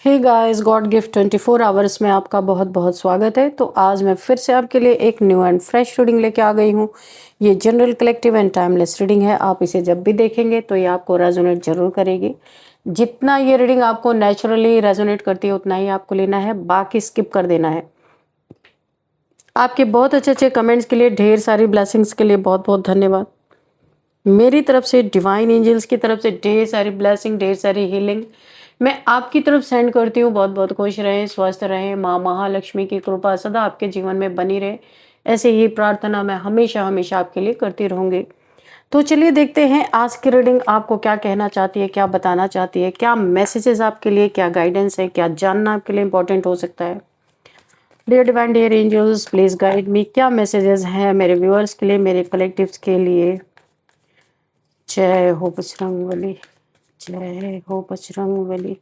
हे guys, God gift 24 hours में आपका बहुत बहुत स्वागत है। तो आज मैं फिर से आपके लिए एक न्यू एंड फ्रेश रीडिंग लेके आ गई हूँ। ये general collective and timeless reading है। आप इसे जब भी देखेंगे तो ये आपको रेजोनेट जरूर करेगी। जितना ये रीडिंग आपको नेचुरली रेजोनेट करती है उतना ही आपको लेना है, बाकी स्किप कर देना है। आपके बहुत अच्छे अच्छे कमेंट्स के लिए, ढेर सारी ब्लेसिंग्स के लिए बहुत बहुत धन्यवाद। मेरी तरफ से, डिवाइन एंजल्स की तरफ से ढेर सारी ब्लेसिंग, ढेर सारी हीलिंग मैं आपकी तरफ सेंड करती हूँ। बहुत बहुत खुश रहें, स्वस्थ रहें, माँ महालक्ष्मी की कृपा सदा आपके जीवन में बनी रहे। ऐसे ही प्रार्थना मैं हमेशा हमेशा आपके लिए करती रहूंगी। तो चलिए देखते हैं आज की रीडिंग आपको क्या कहना चाहती है, क्या बताना चाहती है, क्या मैसेजेस आपके लिए, क्या गाइडेंस है, क्या जानना आपके लिए इंपॉर्टेंट हो सकता है। Dear divine, dear angels, please guide me. क्या मैसेजेस हैं मेरे व्यूअर्स के लिए, मेरे कलेक्टिव्स के लिए। जय हो बजरंगबली, जय हो बजरंगबली।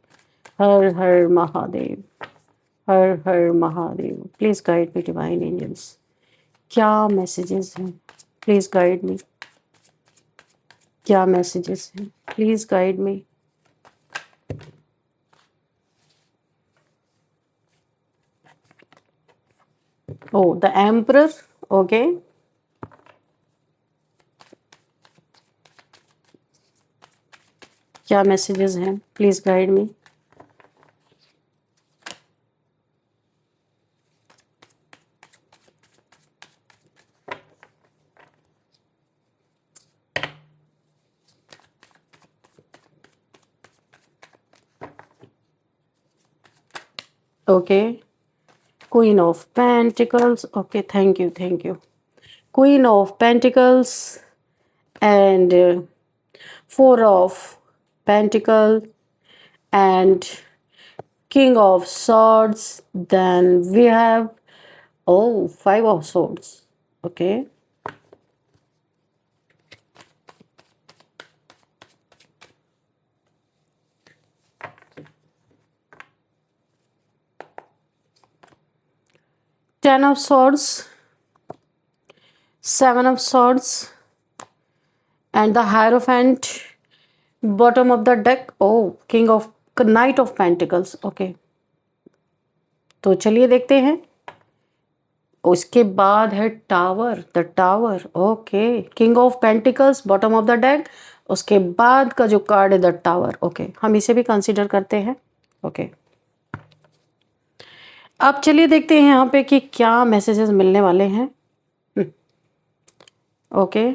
हर हर महादेव, हर हर Mahadev. Please guide me divine angels. क्या मैसेजेस हैं, प्लीज गाइड मी। क्या मैसेजेस हैं, please guide me. Oh, the emperor. Okay, क्या मैसेजेस हैं, please guide me. Okay, queen of pentacles. Okay, thank you, thank you. Queen of pentacles and four of pentacle and king of swords. Then we have, oh, five of swords. Okay, ten of swords, seven of swords and the hierophant. Bottom of the deck, oh, king of knight of pentacles. Okay, तो चलिए देखते हैं। उसके बाद है tower, the tower. Okay, king of pentacles, bottom of the deck. उसके बाद का जो कार्ड है द टावर। ओके, हम इसे भी कंसीडर करते हैं। ओके, अब चलिए देखते हैं यहाँ पे कि क्या मैसेजेस मिलने वाले हैं। ओके,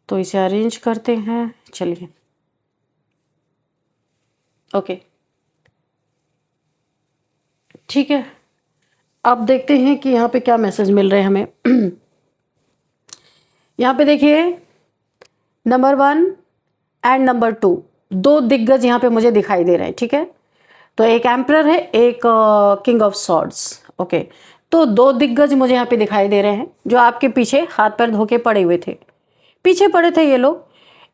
तो इसे अरेंज करते हैं। चलिए, ओके, ठीक है। अब देखते हैं कि यहाँ पे क्या मैसेज मिल रहे हैं हमें। यहाँ पे देखिए, नंबर 1 एंड नंबर 2, दो दिग्गज यहाँ पे मुझे दिखाई दे रहे हैं। ठीक है, तो एक एम्परर है, एक किंग ऑफ सॉर्ड्स। ओके, तो दो दिग्गज मुझे यहाँ पे दिखाई दे रहे हैं जो आपके पीछे हाथ पैर धो के पड़े हुए थे। पीछे पड़े थे ये लोग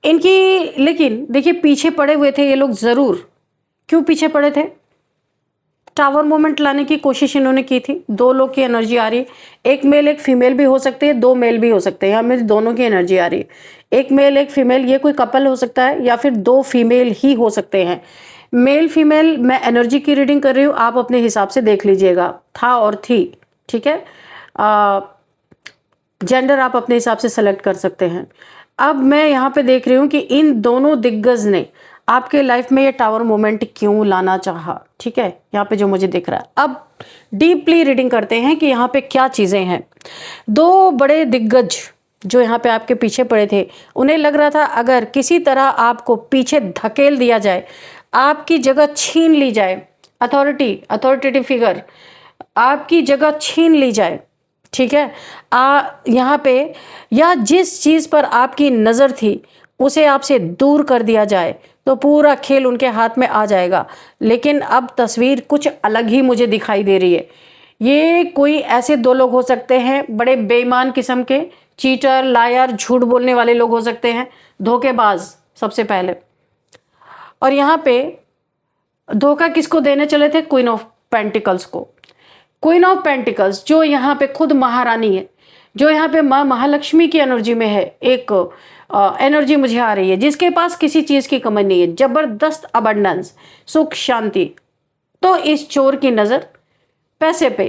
इनकी, लेकिन देखिए पीछे पड़े हुए थे ये लोग जरूर। क्यों पीछे पड़े थे? टावर मोमेंट लाने की कोशिश इन्होंने की थी। दो लोग की एनर्जी आ रही है, एक मेल एक फीमेल भी हो सकते हैं, दो मेल भी हो सकते हैं। यहाँ मेरी दोनों की एनर्जी आ रही है, एक मेल एक फीमेल। ये कोई कपल हो सकता है या फिर दो फीमेल ही हो सकते हैं। मेल फीमेल मैं एनर्जी की रीडिंग कर रही हूँ, आप अपने हिसाब से देख लीजिएगा, था और थी। ठीक है, जेंडर आप अपने हिसाब से सेलेक्ट कर सकते हैं। अब मैं यहाँ पे देख रही हूँ कि इन दोनों दिग्गज ने आपके लाइफ में ये टावर मोमेंट क्यों लाना चाहा। ठीक है, यहाँ पे जो मुझे दिख रहा है। अब डीपली रीडिंग करते हैं कि यहाँ पे क्या चीजें हैं। दो बड़े दिग्गज जो यहाँ पे आपके पीछे पड़े थे, उन्हें लग रहा था अगर किसी तरह आपको पीछे धकेल दिया जाए, आपकी जगह छीन ली जाए, अथॉरिटेटिव फिगर आपकी जगह छीन ली जाए। ठीक है, यहाँ पे या जिस चीज पर आपकी नजर थी उसे आपसे दूर कर दिया जाए तो पूरा खेल उनके हाथ में आ जाएगा। लेकिन अब तस्वीर कुछ अलग ही मुझे दिखाई दे रही है। ये कोई ऐसे दो लोग हो सकते हैं, बड़े बेईमान किस्म के, चीटर, लायर, झूठ बोलने वाले लोग हो सकते हैं, धोखेबाज सबसे पहले। और यहाँ पे धोखा किसको देने चले थे? क्वीन ऑफ पेंटिकल्स को। क्वीन ऑफ पेंटिकल्स जो यहाँ पे खुद महारानी है, जो यहाँ पे माँ महालक्ष्मी की एनर्जी में है, एक एनर्जी मुझे आ रही है, जिसके पास किसी चीज़ की कमी नहीं है, ज़बरदस्त अबंडेंस, सुख शांति। तो इस चोर की नज़र पैसे पे,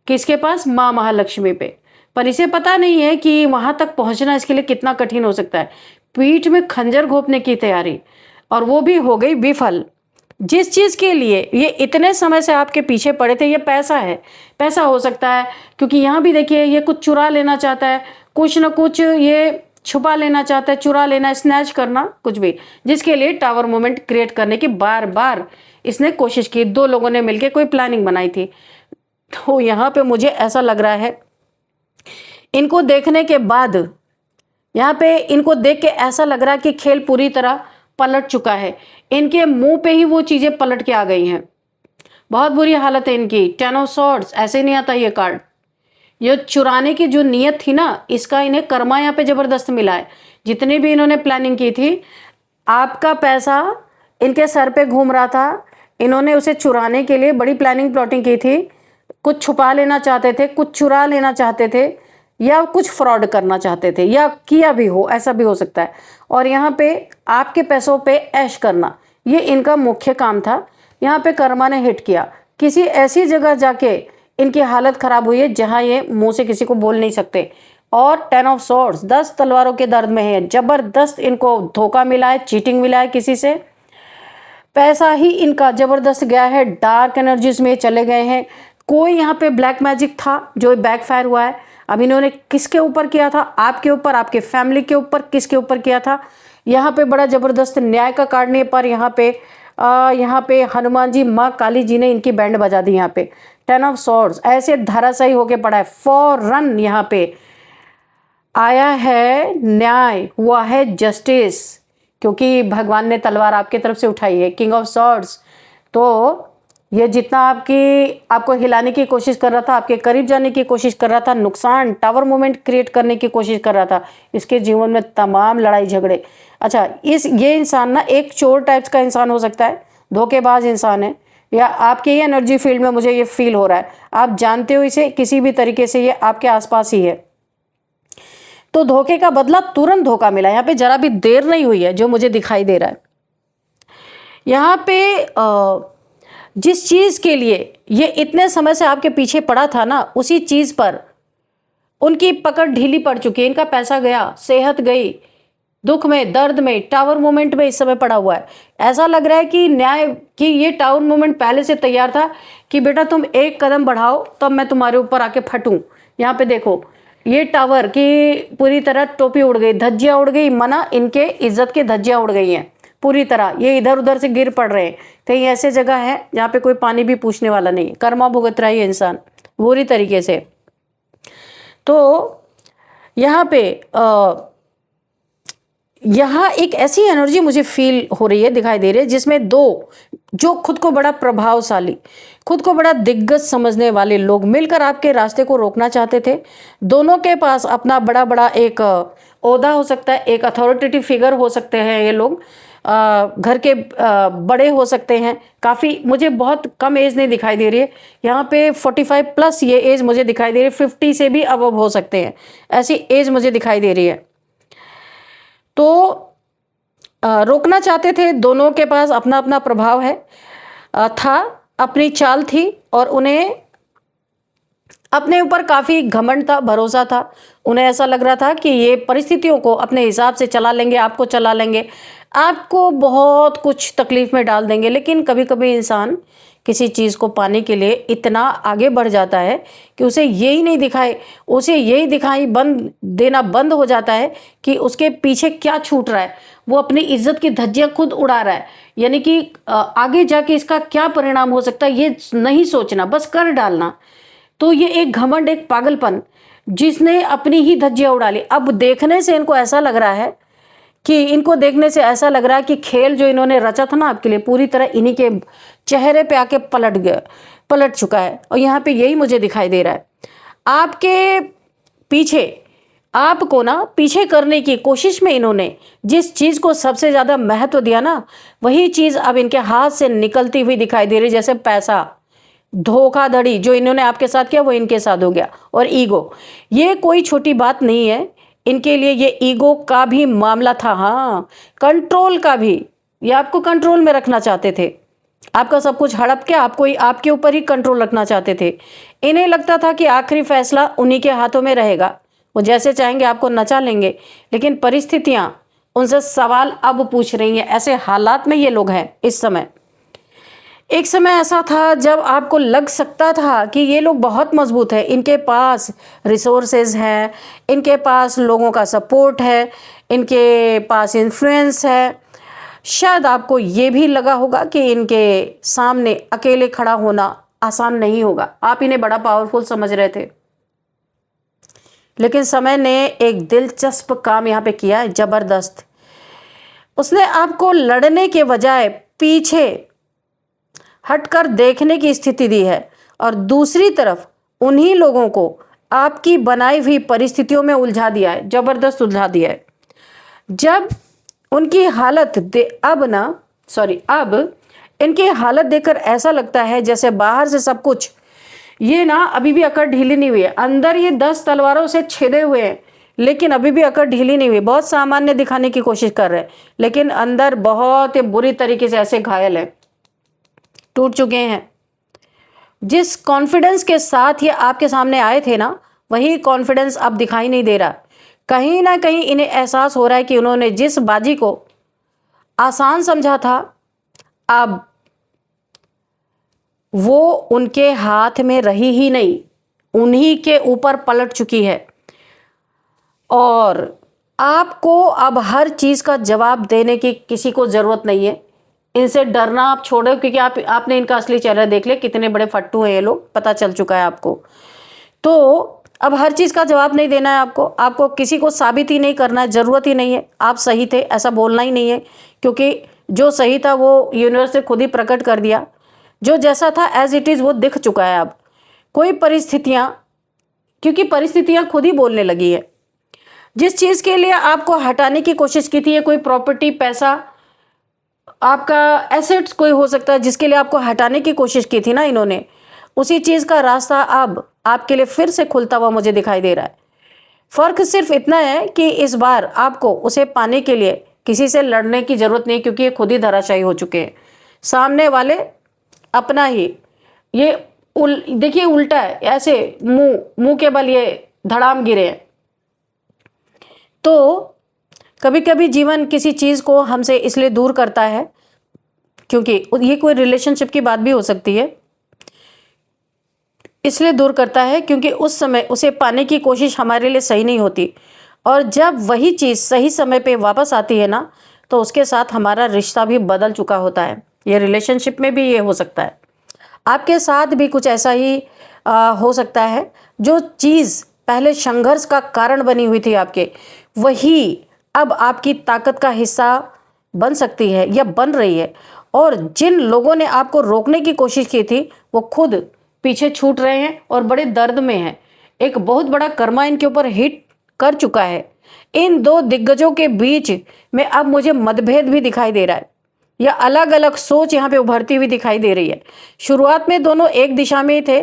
किसके पास? माँ महालक्ष्मी पे। पर इसे पता नहीं है कि वहाँ तक पहुँचना इसके लिए कितना कठिन हो सकता है। पीठ में खंजर घोंपने की तैयारी, और वो भी हो गई विफल। जिस चीज़ के लिए ये इतने समय से आपके पीछे पड़े थे, ये पैसा है। पैसा हो सकता है, क्योंकि यहाँ भी देखिए ये कुछ चुरा लेना चाहता है, कुछ ना कुछ ये छुपा लेना चाहता है, चुरा लेना, स्नैच करना, कुछ भी, जिसके लिए टावर मोमेंट क्रिएट करने की बार बार इसने कोशिश की। दो लोगों ने मिलकर कोई प्लानिंग बनाई थी। तो यहाँ पे मुझे ऐसा लग रहा है, इनको देखने के बाद, यहाँ पे इनको देख के ऐसा लग रहा है कि खेल पूरी तरह पलट चुका है। इनके मुंह पे ही वो चीजें पलट के आ गई हैं। बहुत बुरी हालत है इनकी। 10 ऑफ सॉर्ड्स, ऐसे नहीं आता ये कार्ड। ये चुराने की जो नीयत थी ना, इसका इन्हें कर्मा यहाँ पे जबरदस्त मिला है। जितनी भी इन्होंने प्लानिंग की थी, आपका पैसा इनके सर पे घूम रहा था, इन्होंने उसे चुराने के लिए बड़ी प्लानिंग प्लॉटिंग की थी। कुछ छुपा लेना चाहते थे, कुछ चुरा लेना चाहते थे, या कुछ फ्रॉड करना चाहते थे, या किया भी हो, ऐसा भी हो सकता है। और यहाँ पे आपके पैसों पे ऐश करना, ये इनका मुख्य काम था। यहाँ पे कर्मा ने हिट किया। किसी ऐसी जगह जाके इनकी हालत खराब हुई है जहाँ ये मुंह से किसी को बोल नहीं सकते। और 10 ऑफ सॉर्ड्स, 10 तलवारों के दर्द में है। जबरदस्त इनको धोखा मिला है, चीटिंग मिला है किसी से। पैसा ही इनका जबरदस्त गया है, डार्क एनर्जीज में चले गए हैं। कोई यहाँ पे ब्लैक मैजिक था जो बैकफायर हुआ है। अब इन्होंने किसके ऊपर किया था? आपके ऊपर, आपके फैमिली के ऊपर, किसके ऊपर किया था? यहाँ पे बड़ा जबरदस्त न्याय का कार्ड नहीं, पर यहाँ पे हनुमान जी, माँ काली जी ने इनकी बैंड बजा दी। यहाँ पे 10 ऑफ सॉर्ड्स ऐसे धराशायी होके पड़ा है। फौरन यहाँ पे आया है न्याय, हुआ है जस्टिस, क्योंकि भगवान ने तलवार आपकी तरफ से उठाई है। किंग ऑफ सॉर्ड्स, तो ये जितना आपको हिलाने की कोशिश कर रहा था, आपके करीब जाने की कोशिश कर रहा था, नुकसान, टावर मूवमेंट क्रिएट करने की कोशिश कर रहा था, इसके जीवन में तमाम लड़ाई झगड़े। अच्छा, ये इंसान ना एक चोर टाइप्स का इंसान हो सकता है, धोखेबाज इंसान है, या आपके ही एनर्जी फील्ड में मुझे ये फील हो रहा है। आप जानते हो इसे, किसी भी तरीके से ये आपके आसपास ही है। तो धोखे का बदला तुरंत धोखा मिला। यहाँ पे जरा भी देर नहीं हुई है, जो मुझे दिखाई दे रहा है। यहाँ पे जिस चीज़ के लिए ये इतने समय से आपके पीछे पड़ा था ना, उसी चीज़ पर उनकी पकड़ ढीली पड़ चुकी है। इनका पैसा गया, सेहत गई, दुख में, दर्द में, टावर मूवमेंट में इस समय पड़ा हुआ है। ऐसा लग रहा है कि न्याय की ये टावर मूवमेंट पहले से तैयार था कि बेटा तुम एक कदम बढ़ाओ तब मैं तुम्हारे ऊपर आके फटूं। यहाँ पे देखो, ये टावर की पूरी तरह टोपी उड़ गई, धज्जियाँ उड़ गई, मना इनके इज्जत की धज्जियाँ उड़ गई हैं पूरी तरह। ये इधर उधर से गिर पड़ रहे हैं। कहीं ऐसे जगह है जहाँ पे कोई पानी भी पूछने वाला नहीं, कर्मा भुगत रहा है ये इंसान बुरी तरीके से। तो यहाँ पे यहाँ एक ऐसी एनर्जी मुझे फील हो रही है, दिखाई दे रही है, जिसमें दो जो खुद को बड़ा प्रभावशाली, खुद को बड़ा दिग्गज समझने वाले लोग मिलकर आपके रास्ते को रोकना चाहते थे। दोनों के पास अपना बड़ा बड़ा एक ओहदा हो सकता है, एक अथॉरिटेटिव फिगर हो सकते हैं ये लोग, घर के बड़े हो सकते हैं। काफ़ी, मुझे बहुत कम एज नहीं दिखाई दे रही है यहाँ पे, 45 प्लस ये एज मुझे दिखाई दे रही है, 50 से भी अबव हो सकते हैं, ऐसी एज मुझे दिखाई दे रही है। तो रोकना चाहते थे। दोनों के पास अपना अपना प्रभाव है, था, अपनी चाल थी, और उन्हें अपने ऊपर काफ़ी घमंड था, भरोसा था। उन्हें ऐसा लग रहा था कि ये परिस्थितियों को अपने हिसाब से चला लेंगे, आपको चला लेंगे, आपको बहुत कुछ तकलीफ में डाल देंगे। लेकिन कभी कभी इंसान किसी चीज़ को पाने के लिए इतना आगे बढ़ जाता है कि उसे यही नहीं दिखाए, उसे यही दिखाई देना बंद हो जाता है कि उसके पीछे क्या छूट रहा है। वो अपनी इज्जत की धज्जियाँ खुद उड़ा रहा है, यानी कि आगे जाके इसका क्या परिणाम हो सकता है ये नहीं सोचना, बस कर डालना। तो ये एक घमंड, एक पागलपन, जिसने अपनी ही धज्जियाँ उड़ा ली। अब देखने से इनको ऐसा लग रहा है कि कि खेल जो इन्होंने रचा था ना आपके लिए, पूरी तरह इन्हीं के चेहरे पे आके पलट चुका है। और यहाँ पे यही मुझे दिखाई दे रहा है। आपके पीछे, आपको ना पीछे करने की कोशिश में इन्होंने जिस चीज़ को सबसे ज़्यादा महत्व दिया ना, वही चीज़ अब इनके हाथ से निकलती हुई दिखाई दे रही है। जैसे पैसा, धोखाधड़ी जो इन्होंने आपके साथ किया वो इनके साथ हो गया। और ईगो, ये कोई छोटी बात नहीं है इनके लिए, ये ईगो का भी मामला था। हाँ, कंट्रोल का भी, ये आपको कंट्रोल में रखना चाहते थे, आपका सब कुछ हड़प के आपको आपके ऊपर ही कंट्रोल रखना चाहते थे। इन्हें लगता था कि आखिरी फैसला उन्हीं के हाथों में रहेगा, वो जैसे चाहेंगे आपको नचा लेंगे। लेकिन परिस्थितियां उनसे सवाल अब पूछ रही हैं। ऐसे हालात में ये लोग हैं इस समय। एक समय ऐसा था जब आपको लग सकता था कि ये लोग बहुत मजबूत है, इनके पास रिसोर्सेज हैं, इनके पास लोगों का सपोर्ट है, इनके पास इन्फ्लुएंस है। शायद आपको ये भी लगा होगा कि इनके सामने अकेले खड़ा होना आसान नहीं होगा, आप इन्हें बड़ा पावरफुल समझ रहे थे। लेकिन समय ने एक दिलचस्प काम यहाँ पे किया है, जबरदस्त। उसने आपको लड़ने के बजाय पीछे हटकर देखने की स्थिति दी है, और दूसरी तरफ उन्हीं लोगों को आपकी बनाई हुई परिस्थितियों में उलझा दिया है, जबरदस्त उलझा दिया है। जब उनकी हालत अब इनकी हालत देखकर ऐसा लगता है जैसे बाहर से सब कुछ, ये ना अभी भी अकड़ ढीली नहीं हुई है, अंदर ये 10 तलवारों से छिदे हुए हैं, लेकिन अभी भी अकड़ ढीली नहीं हुई। बहुत सामान्य दिखाने की कोशिश कर रहे हैं, लेकिन अंदर बहुत बुरी तरीके से ऐसे घायल है, टूट चुके हैं। जिस कॉन्फिडेंस के साथ ये आपके सामने आए थे ना, वही कॉन्फिडेंस अब दिखाई नहीं दे रहा। कहीं ना कहीं इन्हें एहसास हो रहा है कि उन्होंने जिस बाजी को आसान समझा था, अब वो उनके हाथ में रही ही नहीं, उन्हीं के ऊपर पलट चुकी है। और आपको अब हर चीज का जवाब देने की किसी को जरूरत नहीं है। इनसे डरना आप छोड़ो, क्योंकि आपने इनका असली चेहरा देख लिया, कितने बड़े फट्टू हैं ये लोग, पता चल चुका है आपको। तो अब हर चीज का जवाब नहीं देना है आपको किसी को साबित ही नहीं करना है, जरूरत ही नहीं है। आप सही थे ऐसा बोलना ही नहीं है, क्योंकि जो सही था वो यूनिवर्स ने खुद ही प्रकट कर दिया। जो जैसा था एज इट इज वो दिख चुका है। अब कोई परिस्थितियां, क्योंकि परिस्थितियां खुद ही बोलने लगी है। जिस चीज के लिए आपको हटाने की कोशिश की थी, ये कोई प्रॉपर्टी, पैसा, आपका एसेट्स कोई हो सकता है, जिसके लिए आपको हटाने की कोशिश की थी ना इन्होंने, उसी चीज का रास्ता अब आपके लिए फिर से खुलता हुआ मुझे दिखाई दे रहा है। फर्क सिर्फ इतना है कि इस बार आपको उसे पाने के लिए किसी से लड़ने की जरूरत नहीं, क्योंकि ये खुद ही धराशायी हो चुके हैं। सामने वाले अपना ही, ये देखिए उल्टा है, ऐसे मुंह के बल ये धड़ाम गिरे हैं। तो कभी कभी जीवन किसी चीज को हमसे इसलिए दूर करता है, क्योंकि ये कोई रिलेशनशिप की बात भी हो सकती है, इसलिए दूर करता है क्योंकि उस समय उसे पाने की कोशिश हमारे लिए सही नहीं होती। और जब वही चीज सही समय पे वापस आती है ना, तो उसके साथ हमारा रिश्ता भी बदल चुका होता है। ये रिलेशनशिप में भी ये हो सकता है, आपके साथ भी कुछ ऐसा ही हो सकता है। जो चीज पहले संघर्ष का कारण बनी हुई थी आपके, वही अब आपकी ताकत का हिस्सा बन सकती है या बन रही है। और जिन लोगों ने आपको रोकने की कोशिश की थी, वो खुद पीछे छूट रहे हैं और बड़े दर्द में हैं। एक बहुत बड़ा कर्मा इनके ऊपर हिट कर चुका है। इन दो दिग्गजों के बीच में अब मुझे मतभेद भी दिखाई दे रहा है, या अलग अलग सोच यहाँ पे उभरती हुई दिखाई दे रही है। शुरुआत में दोनों एक दिशा में ही थे,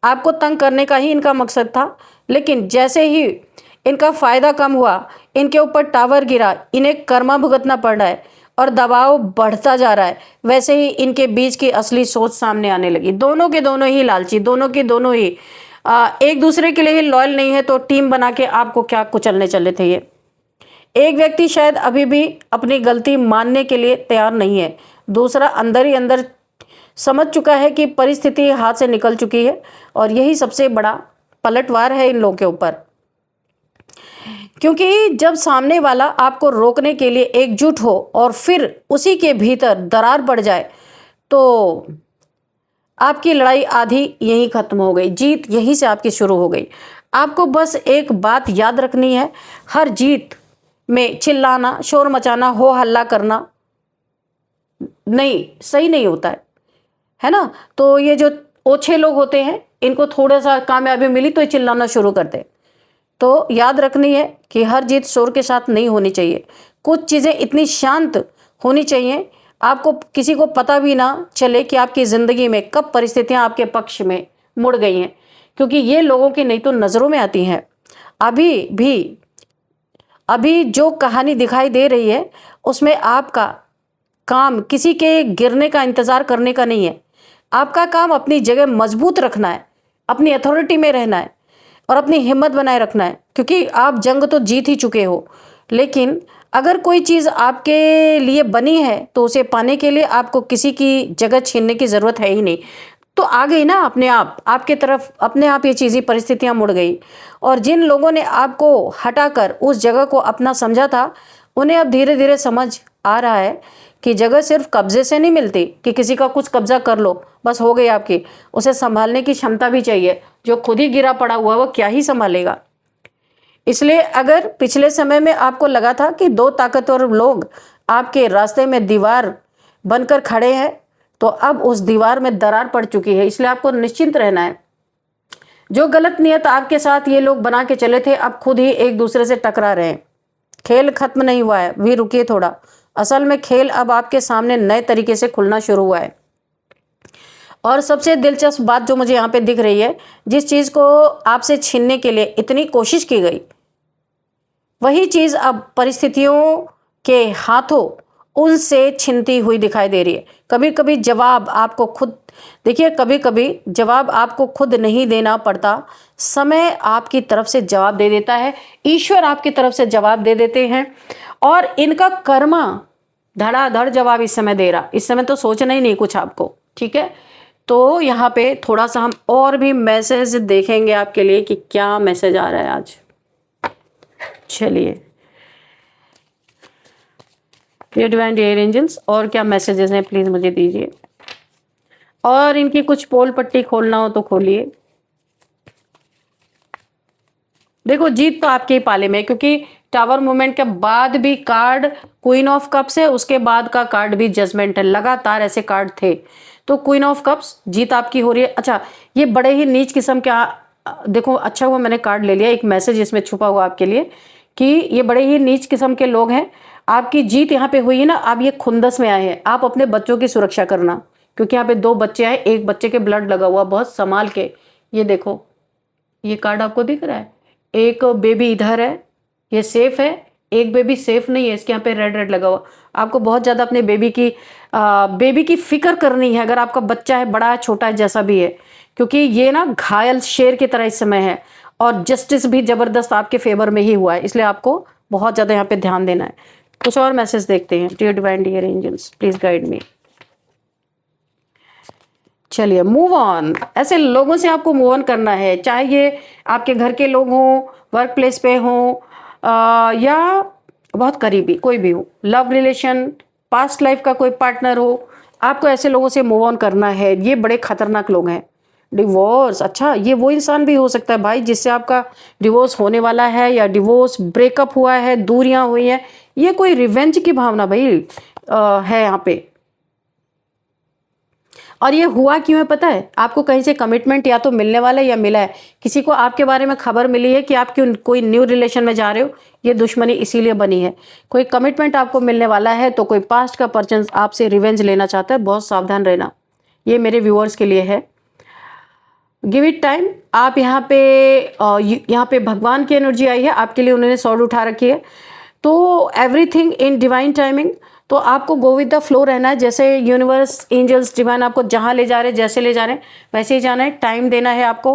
आपको तंग करने का ही इनका मकसद था। लेकिन जैसे ही इनका फायदा कम हुआ, इनके ऊपर टावर गिरा, इन्हें कर्मा भुगतना पड़ रहा है और दबाव बढ़ता जा रहा है, वैसे ही इनके बीच की असली सोच सामने आने लगी। दोनों के दोनों ही लालची, दोनों के दोनों ही एक दूसरे के लिए ही लॉयल नहीं है, तो टीम बना के आपको क्या कुचलने चले थे ये। एक व्यक्ति शायद अभी भी अपनी गलती मानने के लिए तैयार नहीं है, दूसरा अंदर ही अंदर समझ चुका है कि परिस्थिति हाथ से निकल चुकी है। और यही सबसे बड़ा पलटवार है इन लोगों के ऊपर, क्योंकि जब सामने वाला आपको रोकने के लिए एकजुट हो और फिर उसी के भीतर दरार पड़ जाए, तो आपकी लड़ाई आधी यहीं खत्म हो गई, जीत यहीं से आपकी शुरू हो गई। आपको बस एक बात याद रखनी है, हर जीत में चिल्लाना, शोर मचाना, हो हल्ला करना नहीं, सही नहीं होता है ना। तो ये जो ओछे लोग होते हैं, इनको थोड़ा सा कामयाबी मिली तो ये चिल्लाना शुरू करते हैं। तो याद रखनी है कि हर जीत शोर के साथ नहीं होनी चाहिए। कुछ चीज़ें इतनी शांत होनी चाहिए, आपको किसी को पता भी ना चले कि आपकी ज़िंदगी में कब परिस्थितियां आपके पक्ष में मुड़ गई हैं, क्योंकि ये लोगों की नहीं तो नज़रों में आती हैं। अभी जो कहानी दिखाई दे रही है उसमें आपका काम किसी के गिरने का इंतज़ार करने का नहीं है। आपका काम अपनी जगह मजबूत रखना है, अपनी अथॉरिटी में रहना है और अपनी हिम्मत बनाए रखना है, क्योंकि आप जंग तो जीत ही चुके हो। लेकिन अगर कोई चीज़ आपके लिए बनी है तो उसे पाने के लिए आपको किसी की जगह छीनने की ज़रूरत है ही नहीं। तो आ गई ना अपने आप आपके तरफ, अपने आप ये चीज़ें परिस्थितियां मुड़ गई। और जिन लोगों ने आपको हटाकर उस जगह को अपना समझा था, उन्हें अब धीरे धीरे समझ आ रहा है कि जगह सिर्फ कब्जे से नहीं मिलती, कि किसी का कुछ कब्जा कर लो बस हो गई आपकी। उसे संभालने की क्षमता भी चाहिए। जो खुद ही गिरा पड़ा हुआ वो क्या ही संभालेगा। इसलिए अगर पिछले समय में आपको लगा था कि दो ताकतवर लोग आपके रास्ते में दीवार बनकर खड़े हैं, तो अब उस दीवार में दरार पड़ चुकी है। इसलिए आपको निश्चिंत रहना है। जो गलत नियत आपके साथ ये लोग बना के चले थे, अब खुद ही एक दूसरे से टकरा रहे हैं। खेल खत्म नहीं हुआ है, भी रुकिए थोड़ा। असल में खेल अब आपके सामने नए तरीके से खुलना शुरू हुआ है। और सबसे दिलचस्प बात जो मुझे यहाँ पे दिख रही है, जिस चीज़ को आपसे छीनने के लिए इतनी कोशिश की गई, वही चीज़ अब परिस्थितियों के हाथों उनसे छिनती हुई दिखाई दे रही है। कभी कभी जवाब आपको खुद, देखिए कभी कभी जवाब आपको खुद नहीं देना पड़ता, समय आपकी तरफ से जवाब दे देता है, ईश्वर आपकी तरफ से जवाब दे देते हैं। और इनका कर्मा धड़ाधड़ जवाब इस समय दे रहा। इस समय तो सोचना ही नहीं कुछ आपको, ठीक है। तो यहाँ पे थोड़ा सा हम और भी मैसेज देखेंगे आपके लिए कि क्या मैसेज आ रहा है आज। चलिए, ये डिवाइन डियर एंजल्स और क्या मैसेजेस हैं प्लीज मुझे दीजिए। और इनकी कुछ पोल पट्टी खोलना हो तो खोलिए। देखो जीत तो आपके ही पाले में है, क्योंकि टावर मूवमेंट के बाद भी कार्ड क्वीन ऑफ कप्स है, उसके बाद का कार्ड भी जजमेंट है। लगातार ऐसे कार्ड थे। तो क्वीन ऑफ कप्स जीत आपकी हो रही है। अच्छा, ये बड़े ही नीच किस्म के देखो, अच्छा हुआ मैंने कार्ड ले लिया। एक मैसेज इसमें छुपा हुआ आपके लिए कि ये बड़े ही नीच किस्म के लोग हैं। आपकी जीत यहाँ पे हुई है ना। आप ये खुंदस में आए हैं, आप अपने बच्चों की सुरक्षा करना, क्योंकि यहाँ पे दो बच्चे आए, एक बच्चे के ब्लड लगा हुआ, बहुत संभाल के। ये देखो, ये कार्ड आपको दिख रहा है। एक बेबी इधर है, ये सेफ है। एक बेबी सेफ नहीं है, इसके यहाँ पे रेड रेड लगा हुआ। आपको बहुत ज्यादा अपने बेबी की फिक्र करनी है, अगर आपका बच्चा है, बड़ा है, छोटा है, जैसा भी है, क्योंकि ये ना घायल शेर की तरह इस समय है। और जस्टिस भी जबरदस्त आपके फेवर में ही हुआ है, इसलिए आपको बहुत ज्यादा यहाँ पे ध्यान देना है। कुछ और मैसेज देखते हैं। Dear divine dear angels please guide me. चलिए, मूव ऑन। ऐसे लोगों से आपको मूव ऑन करना है, चाहे ये आपके घर के लोग हों, वर्क प्लेस पे हों, या बहुत करीबी कोई भी हो, लव रिलेशन, पास्ट लाइफ का कोई पार्टनर हो, आपको ऐसे लोगों से मूव ऑन करना है। ये बड़े खतरनाक लोग हैं। डिवोर्स, अच्छा ये वो इंसान भी हो सकता है भाई जिससे आपका डिवोर्स होने वाला है, या डिवोर्स ब्रेकअप हुआ है, दूरियां हुई हैं। ये कोई रिवेंज की भावना भाई है यहाँ पे। और ये हुआ क्यों है पता है आपको? कहीं से कमिटमेंट या तो मिलने वाला है या मिला है। किसी को आपके बारे में खबर मिली है कि आप क्यों कोई न्यू रिलेशन में जा रहे हो। ये दुश्मनी इसीलिए बनी है। कोई कमिटमेंट आपको मिलने वाला है, तो कोई पास्ट का पर्सन आपसे रिवेंज लेना चाहता है। बहुत सावधान रहना। ये मेरे व्यूअर्स के लिए है। Give it time. आप यहाँ पे भगवान की एनर्जी आई है आपके लिए, उन्होंने सॉर्ड उठा रखी है। तो एवरीथिंग इन डिवाइन टाइमिंग। तो आपको गो विद द फ्लो रहना है। जैसे यूनिवर्स, एंजल्स, डिवाइन आपको जहाँ ले जा रहे हैं, जैसे ले जा रहे हैं वैसे ही जाना है। टाइम देना है आपको,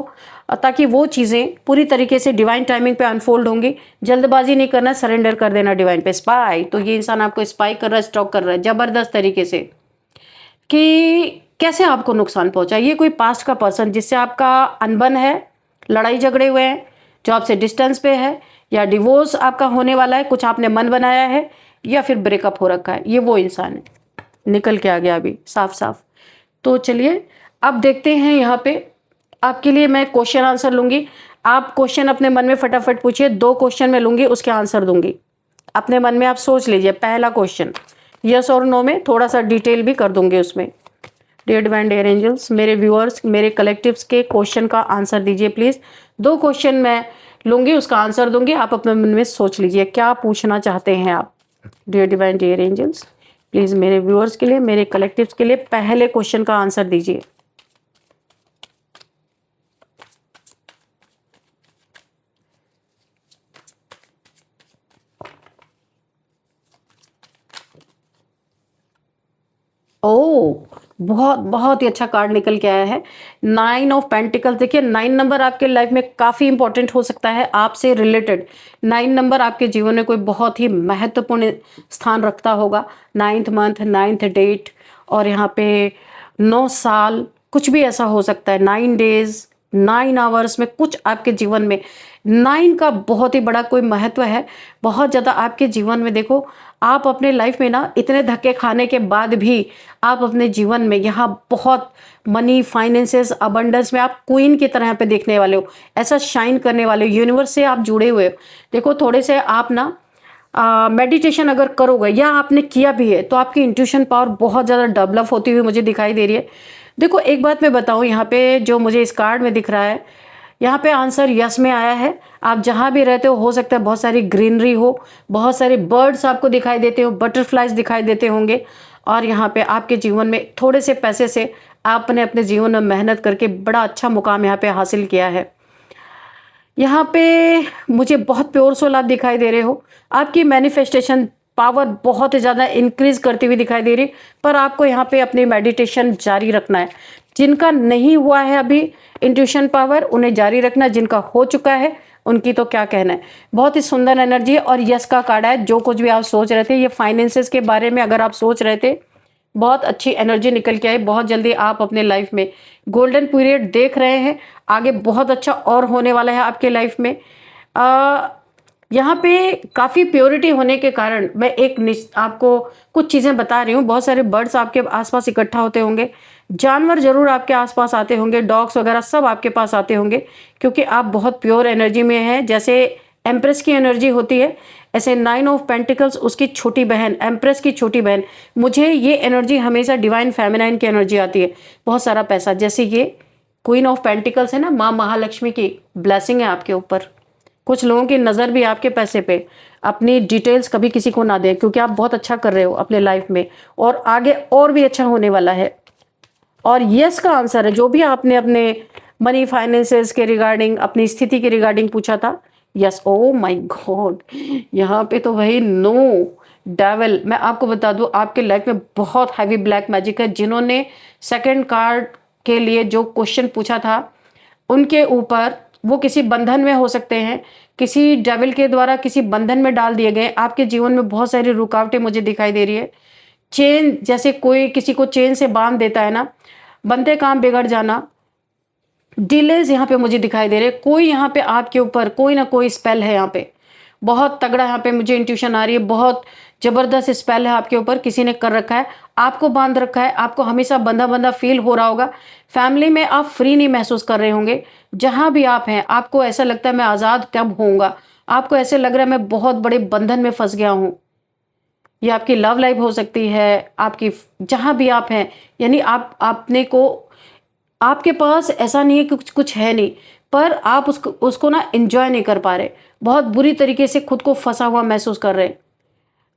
ताकि वो चीज़ें पूरी तरीके से डिवाइन टाइमिंग पे अनफोल्ड होंगी। जल्दबाजी नहीं करना, सरेंडर कर देना डिवाइन पे। स्पाई, तो ये इंसान आपको स्पाई कर रहा है, स्टॉक कर रहा है जबरदस्त तरीके से, कि कैसे आपको नुकसान पहुंचा। ये कोई पास्ट का पर्सन जिससे आपका अनबन है, लड़ाई झगड़े हुए हैं, जो आपसे डिस्टेंस पे है, या डिवोर्स आपका होने वाला है, कुछ आपने मन बनाया है, या फिर ब्रेकअप हो रखा है। ये वो इंसान है। निकल के आ गया अभी साफ साफ। तो चलिए अब देखते हैं। यहाँ पे आपके लिए मैं क्वेश्चन आंसर लूंगी। आप क्वेश्चन अपने मन में फटाफट पूछिए। 2 क्वेश्चन मैं लूंगी, उसके आंसर दूंगी। अपने मन में आप सोच लीजिए। पहला क्वेश्चन यस और नो में थोड़ा सा डिटेल भी कर दूंगी उसमें। डियर डिवाइन डियर एंजल्स, मेरे व्यूअर्स, मेरे कलेक्टिव्स के क्वेश्चन का आंसर दीजिए प्लीज। 2 क्वेश्चन मैं लूंगी, उसका आंसर दूंगी। आप अपने मन में सोच लीजिए क्या पूछना चाहते हैं आप। Dear divine dear angels please मेरे व्यूअर्स के लिए, मेरे कलेक्टिव्स के लिए पहले क्वेश्चन का आंसर दीजिए। ओह! बहुत बहुत ही अच्छा कार्ड निकल के आया है। 9 ऑफ पेंटिकल्स। देखिए 9 नंबर आपके लाइफ में काफ़ी इंपॉर्टेंट हो सकता है, आपसे रिलेटेड। 9 नंबर आपके जीवन में कोई बहुत ही महत्वपूर्ण स्थान रखता होगा। 9th मंथ, 9th डेट और यहाँ पे 9 साल, कुछ भी ऐसा हो सकता है। 9 डेज़, 9 आवर्स में कुछ आपके जीवन में 9 का बहुत ही बड़ा कोई महत्व है। बहुत ज़्यादा आपके जीवन में देखो, आप अपने लाइफ में ना इतने धक्के खाने के बाद भी आप अपने जीवन में यहाँ बहुत मनी, फाइनेंसेस, अबंडेंस में आप क्वीन की तरह यहाँ पे देखने वाले हो। ऐसा शाइन करने वाले हो, यूनिवर्स से आप जुड़े हुए हो। देखो थोड़े से आप ना मेडिटेशन अगर करोगे या आपने किया भी है तो आपकी इंट्यूशन पावर बहुत ज़्यादा डेवलप होती हुई मुझे दिखाई दे रही है। देखो एक बात मैं बताऊँ, यहाँ पे जो मुझे इस कार्ड में दिख रहा है, यहाँ पे आंसर यस में आया है। आप जहाँ भी रहते हो सकता है बहुत सारी ग्रीनरी हो, बहुत सारे बर्ड्स आपको दिखाई देते हो, बटरफ्लाइज दिखाई देते होंगे और यहाँ पे आपके जीवन में थोड़े से पैसे से आपने अपने जीवन में मेहनत करके बड़ा अच्छा मुकाम यहाँ पे हासिल किया है। यहाँ पे मुझे बहुत प्योर सोल आप दिखाई दे रहे हो। आपकी मैनिफेस्टेशन पावर बहुत ही ज़्यादा इंक्रीज करती हुई दिखाई दे रही, पर आपको यहाँ पे अपनी मेडिटेशन जारी रखना है। जिनका नहीं हुआ है अभी इंट्यूशन पावर, उन्हें जारी रखना। जिनका हो चुका है उनकी तो क्या कहना है। बहुत ही सुंदर एनर्जी है और यस का कार्ड है। जो कुछ भी आप सोच रहे थे, ये फाइनेंसेस के बारे में अगर आप सोच रहे थे, बहुत अच्छी एनर्जी निकल के आई। बहुत जल्दी आप अपने लाइफ में गोल्डन पीरियड देख रहे हैं। आगे बहुत अच्छा और होने वाला है आपके लाइफ में। यहाँ पे काफ़ी प्योरिटी होने के कारण मैं आपको कुछ चीज़ें बता रही हूँ। बहुत सारे बर्ड्स आपके आसपास इकट्ठा होते होंगे, जानवर जरूर आपके आसपास आते होंगे, डॉग्स वगैरह सब आपके पास आते होंगे, क्योंकि आप बहुत प्योर एनर्जी में हैं। जैसे एम्प्रेस की एनर्जी होती है, ऐसे 9 ऑफ पेंटिकल्स उसकी छोटी बहन, एम्प्रेस की छोटी बहन। मुझे ये एनर्जी हमेशा डिवाइन फेमिनाइन की एनर्जी आती है। बहुत सारा पैसा, जैसे ये क्वीन ऑफ पेंटिकल्स है ना, माँ महालक्ष्मी की ब्लेसिंग है आपके ऊपर। कुछ लोगों की नज़र भी आपके पैसे पे। अपनी डिटेल्स कभी किसी को ना दें, क्योंकि आप बहुत अच्छा कर रहे हो अपने लाइफ में और आगे और भी अच्छा होने वाला है। और यस का आंसर है। जो भी आपने अपने मनी, फाइनेंसेस के रिगार्डिंग, अपनी स्थिति के रिगार्डिंग पूछा था, यस। ओ माय गॉड, यहाँ पे तो भाई नो डेविल। मैं आपको बता दूं, आपके लाइफ में बहुत हैवी ब्लैक मैजिक है। जिन्होंने सेकंड कार्ड के लिए जो क्वेश्चन पूछा था, उनके ऊपर वो किसी बंधन में हो सकते हैं, किसी डेविल के द्वारा किसी बंधन में डाल दिए गए। आपके जीवन में बहुत सारी रुकावटें मुझे दिखाई दे रही है। चेन, जैसे कोई किसी को चेन से बांध देता है ना, बनते काम बिगड़ जाना, डिलेज यहाँ पे मुझे दिखाई दे रहे। कोई यहाँ पे आपके ऊपर कोई ना कोई स्पेल है। यहाँ पे बहुत तगड़ा, यहाँ पे मुझे इंट्यूशन आ रही है, बहुत जबरदस्त स्पेल है आपके ऊपर। किसी ने कर रखा है, आपको बांध रखा है, आपको हमेशा बंधा बंधा फील हो रहा होगा। फैमिली में आप फ्री नहीं महसूस कर रहे होंगे। जहां भी आप हैं, आपको ऐसा लगता है मैं आज़ाद कब होऊंगा। आपको ऐसे लग रहा है मैं बहुत बड़े बंधन में फंस गया हूँ। ये आपकी लव लाइफ हो सकती है, आपकी जहां भी आप हैं, यानी आप अपने को, आपके पास ऐसा नहीं है कि कुछ कुछ है नहीं, पर आप उसको ना एंजॉय नहीं कर पा रहे। बहुत बुरी तरीके से खुद को फंसा हुआ महसूस कर रहे हैं।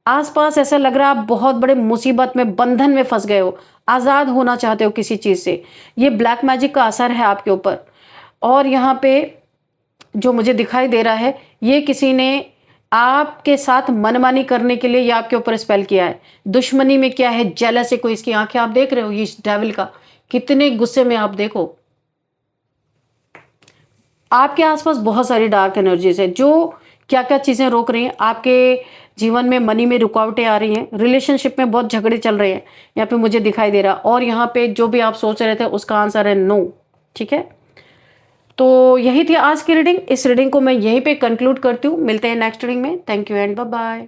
आसपास ऐसा लग रहा है आप बहुत बड़े मुसीबत में, बंधन में फंस गए हो, आज़ाद होना चाहते हो किसी चीज़ से। ये ब्लैक मैजिक का असर है आपके ऊपर। और यहाँ पे जो मुझे दिखाई दे रहा है, ये किसी ने आपके साथ मनमानी करने के लिए ये आपके ऊपर स्पेल किया है। दुश्मनी में क्या है, जेलस है कोई। इसकी आंखें आप देख रहे हो, ये डेविल का कितने गुस्से में। आप देखो आपके आसपास बहुत सारी डार्क एनर्जीज है, जो क्या क्या चीजें रोक रही हैं आपके जीवन में। मनी में रुकावटें आ रही हैं, रिलेशनशिप में बहुत झगड़े चल रहे हैं, यहाँ पे मुझे दिखाई दे रहा। और यहाँ पे जो भी आप सोच रहे थे उसका आंसर है नो। ठीक है, तो यही थी आज की रीडिंग। इस रीडिंग को मैं यहीं पे कंक्लूड करती हूँ। मिलते हैं नेक्स्ट रीडिंग में। Thank you and bye bye.